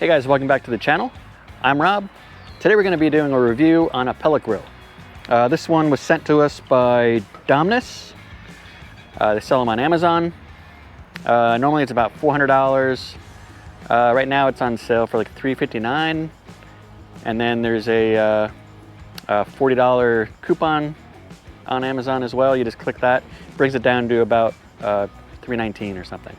Hey guys, welcome back to the channel. I'm Rob. Today we're going to be doing a review on a pellet grill. This one was sent to us by DAMNISS. They sell them on Amazon. Normally it's about $400. Right now it's on sale for like $359. And then there's a $40 coupon on Amazon as well. You just click that. Brings it down to about $319 or something.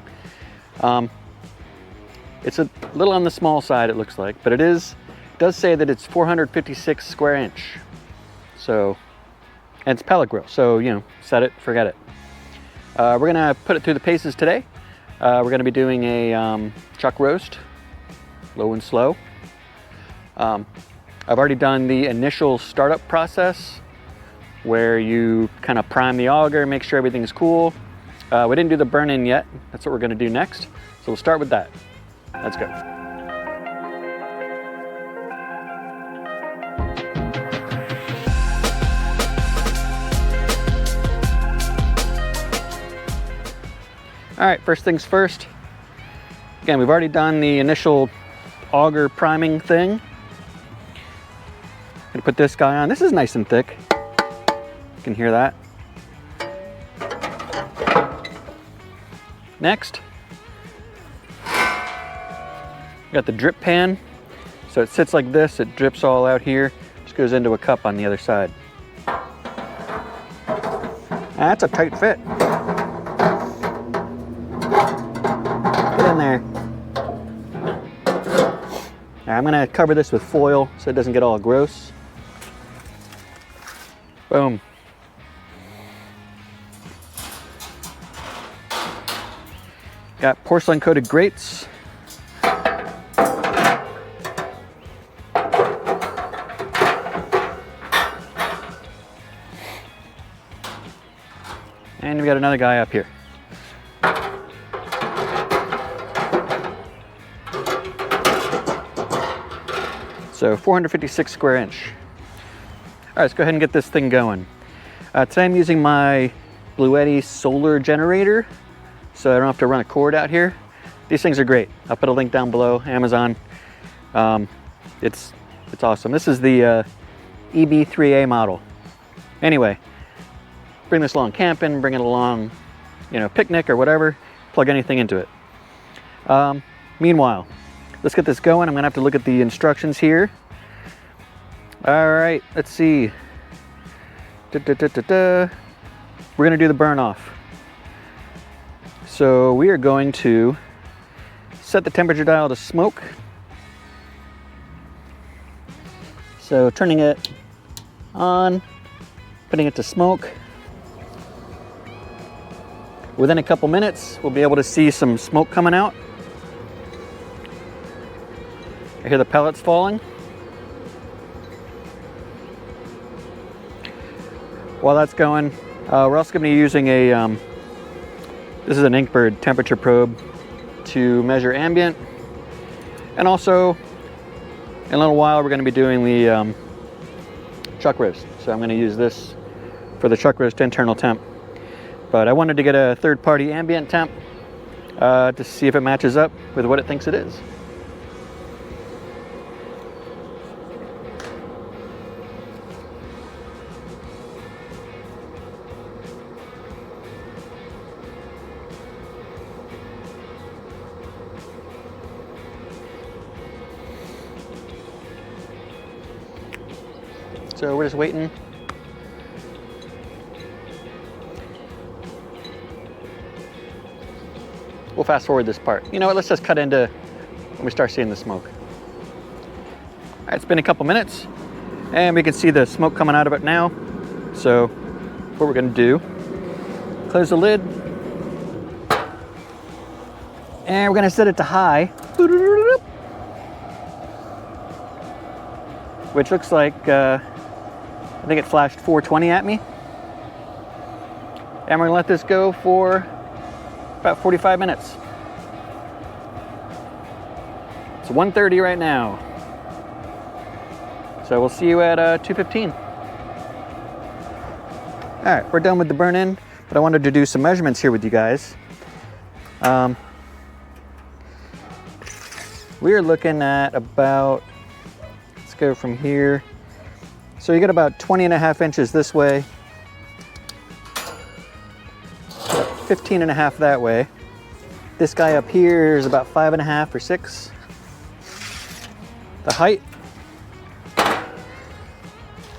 It's a little on the small side, it looks like, but it does say that it's 456 square inch. So, and it's pellet grill, so you know, set it, forget it. We're gonna put it through the paces today. We're gonna be doing a chuck roast, low and slow. I've already done the initial startup process where you kind of prime the auger, make sure everything's cool. We didn't do the burn-in yet. That's what we're gonna do next. So we'll start with that. Let's go. All right, first things first. Again, we've already done the initial auger priming thing. Gonna put this guy on. This is nice and thick. You can hear that. Next, got the drip pan. So it sits like this, it drips all out here, just goes into a cup on the other side. That's a tight fit. Get in there. Now I'm gonna cover this with foil so it doesn't get all gross. Boom. Got porcelain coated grates. And we got another guy up here. So 456 square inch. All right, let's go ahead and get this thing going. Today I'm using my Bluetti solar generator, so I don't have to run a cord out here. These things are great. I'll put a link down below, Amazon. It's awesome. This is the EB3A model. Anyway, bring this along camping, bring it along, you know, picnic or whatever, plug anything into it. Meanwhile, let's get this going. I'm gonna have to look at the instructions here. All right, let's see. We're gonna do the burn off. So we are going to set the temperature dial to smoke. So turning it on, putting it to smoke. Within a couple minutes, we'll be able to see some smoke coming out. I hear the pellets falling. While that's going, we're also going to be using a, this is an Inkbird temperature probe to measure ambient. And also, in a little while, we're going to be doing the chuck roast. So I'm going to use this for the chuck roast internal temp. But I wanted to get a third-party ambient temp to see if it matches up with what it thinks it is. So we're just waiting. We'll fast forward this part. You know what, let's just cut into when we start seeing the smoke. All right, it's been a couple minutes and we can see the smoke coming out of it now. So what we're gonna do, close the lid and we're gonna set it to high, which looks like, I think it flashed 420 at me. And we're gonna let this go for about 45 minutes. It's 1:30 right now. So we'll see you at 2:15. All right, we're done with the burn-in, but I wanted to do some measurements here with you guys. we're looking at about, let's go from here. So you get about 20.5 inches this way, 15.5 that way. This guy up here is about 5.5 or 6. The height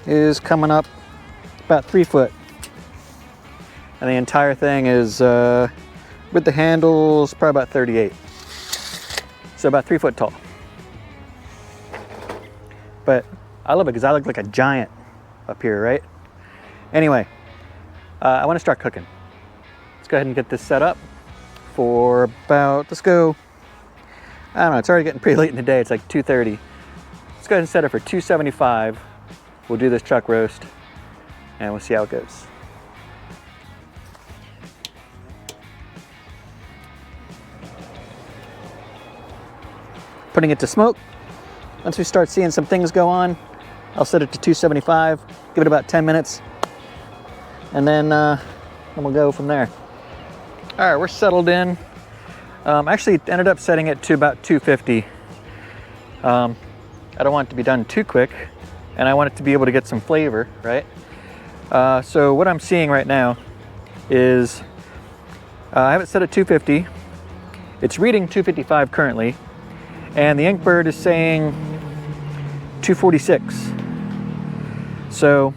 is coming up about 3 foot. And the entire thing is, with the handles, probably about 38. So about 3 foot tall. But I love it because I look like a giant up here, right? Anyway, I want to start cooking. Let's go ahead and get this set up for about, let's go, I don't know, it's already getting pretty late in the day. It's like 2:30. Let's go ahead and set it for 275. We'll do this chuck roast and we'll see how it goes. Putting it to smoke. Once we start seeing some things go on, I'll set it to 275, give it about 10 minutes, and then we'll go from there. All right, we're settled in. Actually ended up setting it to about 250. I don't want it to be done too quick, and I want it to be able to get some flavor, right? So what I'm seeing right now is I have it set at 250. It's reading 255 currently, and the Inkbird is saying 246. So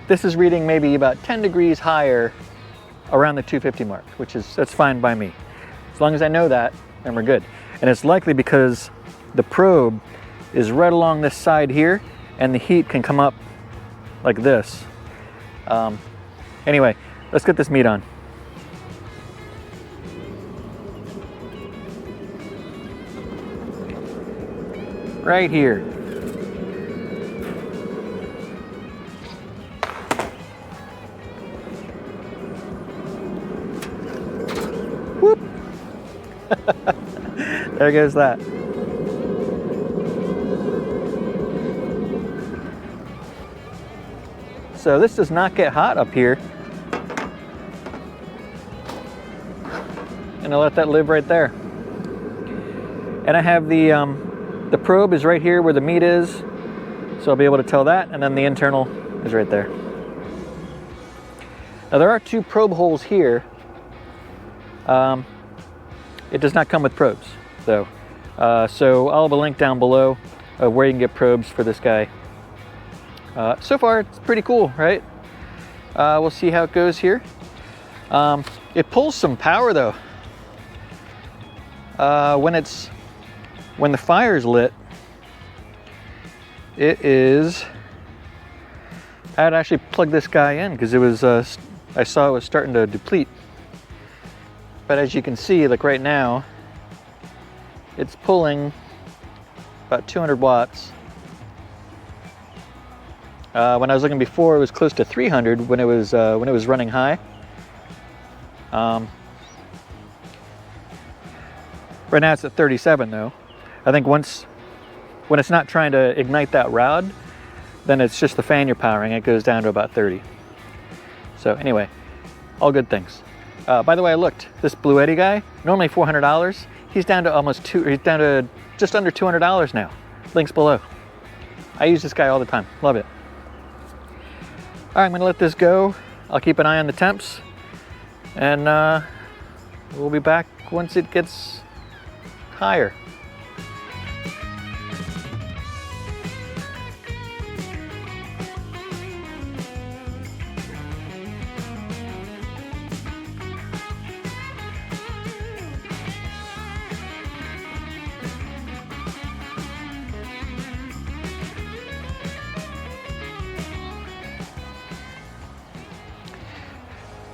this is reading maybe about 10 degrees higher around the 250 mark, that's fine by me. As long as I know that, then we're good. And it's likely because the probe is right along this side here, and the heat can come up like this. Anyway, let's get this meat on. Right here. Whoop. There goes that. So this does not get hot up here. And I'll let that live right there. And I have the probe is right here where the meat is, so I'll be able to tell that, and then the internal is right there. Now there are 2 probe holes here. It does not come with probes, though. So I'll have a link down below of where you can get probes for this guy. So far, it's pretty cool, right? We'll see how it goes here. It pulls some power, though. When the fire's lit, it is, I had to actually plug this guy in because it was, I saw it was starting to deplete. But as you can see, like right now, it's pulling about 200 watts. When I was looking before, it was close to 300 when it was running high. Right now it's at 37 though. I think when it's not trying to ignite that rod, then it's just the fan you're powering. It goes down to about 30. So anyway, all good things. By the way, I looked. This Blue Eddy guy, normally $400. He's down to he's down to just under $200 now. Links below. I use this guy all the time. Love it. All right, I'm gonna let this go. I'll keep an eye on the temps, and we'll be back once it gets higher.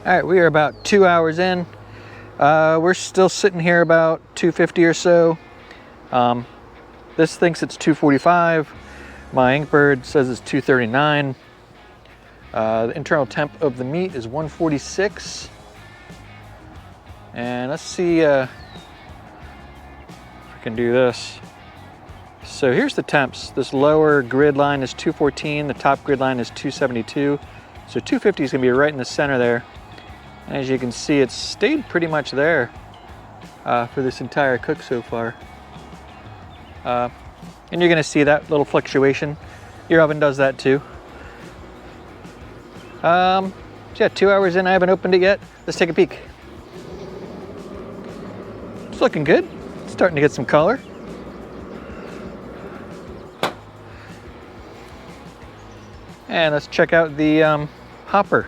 All right, we are about 2 hours in. We're still sitting here about 250 or so. This thinks it's 245. My Inkbird says it's 239. The internal temp of the meat is 146. And let's see if I can do this. So here's the temps. This lower grid line is 214. The top grid line is 272. So 250 is gonna be right in the center there. And as you can see, it's stayed pretty much there for this entire cook so far. And you're gonna see that little fluctuation. Your oven does that too. So yeah, 2 hours in, I haven't opened it yet. Let's take a peek. It's looking good. It's starting to get some color. And let's check out the hopper.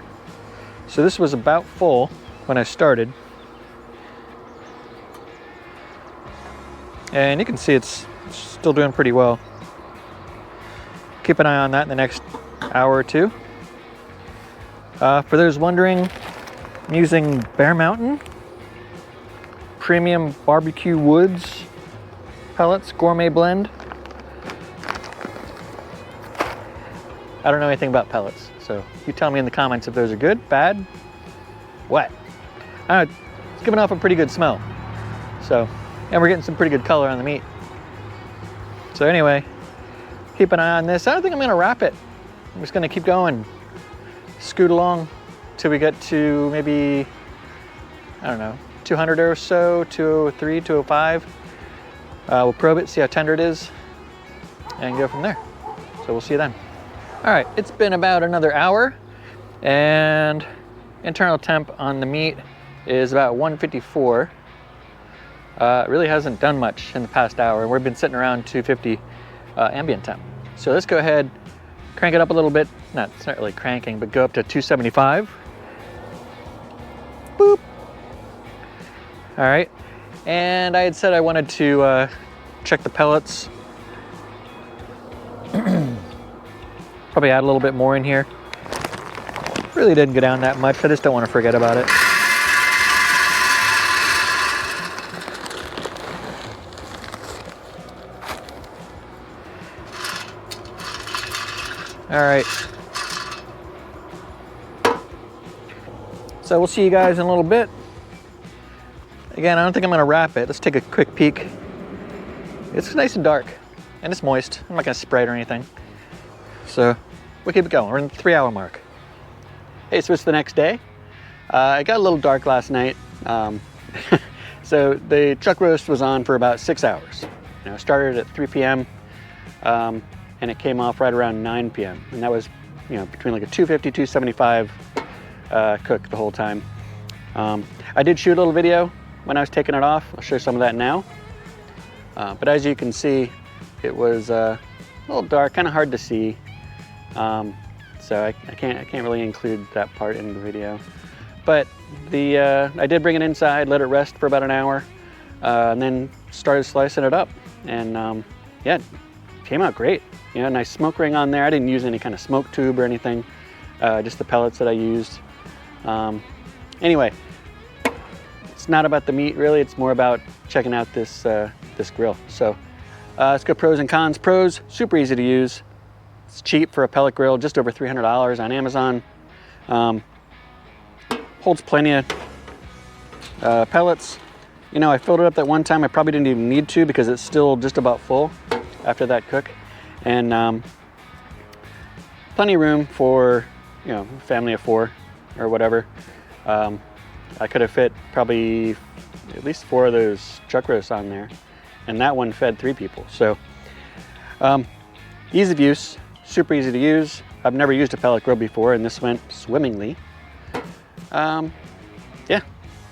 So this was about full when I started. And you can see it's still doing pretty well. Keep an eye on that in the next hour or two. For those wondering, I'm using Bear Mountain Premium Barbecue Woods Pellets Gourmet Blend. I don't know anything about pellets, so you tell me in the comments if those are good, bad, what? It's giving off a pretty good smell. So, and we're getting some pretty good color on the meat. So anyway, keep an eye on this. I don't think I'm gonna wrap it. I'm just gonna keep going, scoot along till we get to maybe, I don't know, 200 or so, 203, 205. We'll probe it, see how tender it is, and go from there. So we'll see you then. All right, it's been about another hour, and internal temp on the meat is about 154. It really hasn't done much in the past hour, and we've been sitting around 250 ambient temp. So let's go ahead, crank it up a little bit. It's not really cranking, but go up to 275. Boop. All right, and I had said I wanted to check the pellets. Probably add a little bit more in here. Really didn't go down that much. I just don't want to forget about it. All right. So we'll see you guys in a little bit. Again, I don't think I'm gonna wrap it. Let's take a quick peek. It's nice and dark, and it's moist. I'm not gonna spray it or anything. So we'll keep it going. We're in the 3 hour mark. Hey, so it's the next day. It got a little dark last night. So the chuck roast was on for about 6 hours. You know, started at 3 p.m. And it came off right around 9 p.m. And that was, you know, between like a 250, 275 cook the whole time. I did shoot a little video when I was taking it off. I'll show some of that now. But as you can see, it was a little dark, kind of hard to see. So I can't really include that part in the video. But I did bring it inside, let it rest for about an hour, and then started slicing it up. And yeah, it came out great. You know, nice smoke ring on there. I didn't use any kind of smoke tube or anything, just the pellets that I used. Anyway, it's not about the meat really, it's more about checking out this grill. So let's go pros and cons. Pros, super easy to use. It's cheap for a pellet grill, just over $300 on Amazon. Holds plenty of pellets. You know, I filled it up that one time. I probably didn't even need to because it's still just about full after that cook. And plenty of room for, you know, family of 4 or whatever. I could have fit probably at least 4 of those chuck roasts on there. And that one fed 3 people. So ease of use, super easy to use. I've never used a pellet grill before and this went swimmingly. Yeah,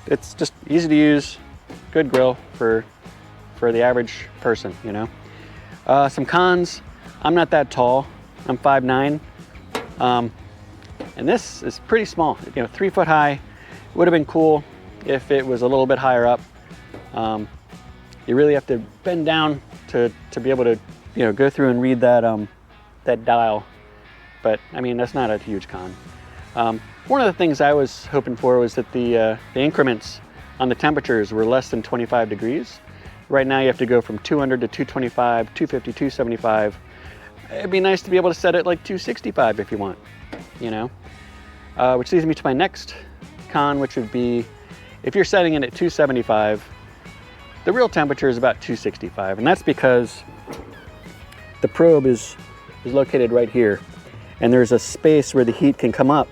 it's just easy to use, good grill for the average person, you know. Some cons, I'm not that tall, I'm 5'9". And this is pretty small, you know, 3 foot high. It would have been cool if it was a little bit higher up. You really have to bend down to be able to, you know, go through and read that, that dial. But I mean, that's not a huge con. One of the things I was hoping for was that the increments on the temperatures were less than 25 degrees. Right now you have to go from 200 to 225, 250, 275. It'd be nice to be able to set it like 265 if you want, you know? Which leads me to my next con, which would be if you're setting it at 275, the real temperature is about 265, and that's because the probe is located right here, and there's a space where the heat can come up.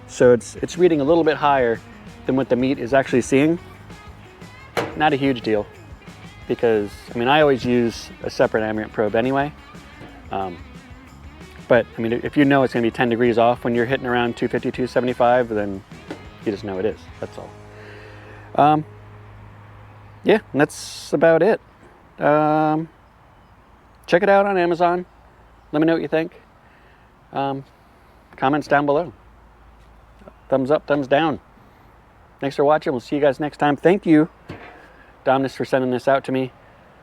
So it's reading a little bit higher than what the meat is actually seeing. Not a huge deal. because, I mean, I always use a separate ambient probe anyway. But I mean, if you know it's going to be 10 degrees off when you're hitting around 250, 275, then you just know it is. That's all. Yeah, and that's about it. Check it out on Amazon. Let me know what you think. Comments down below. Thumbs up, thumbs down. Thanks for watching. We'll see you guys next time. Thank you, DAMNISS, for sending this out to me.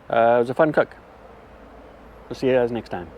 It was a fun cook. We'll see you guys next time.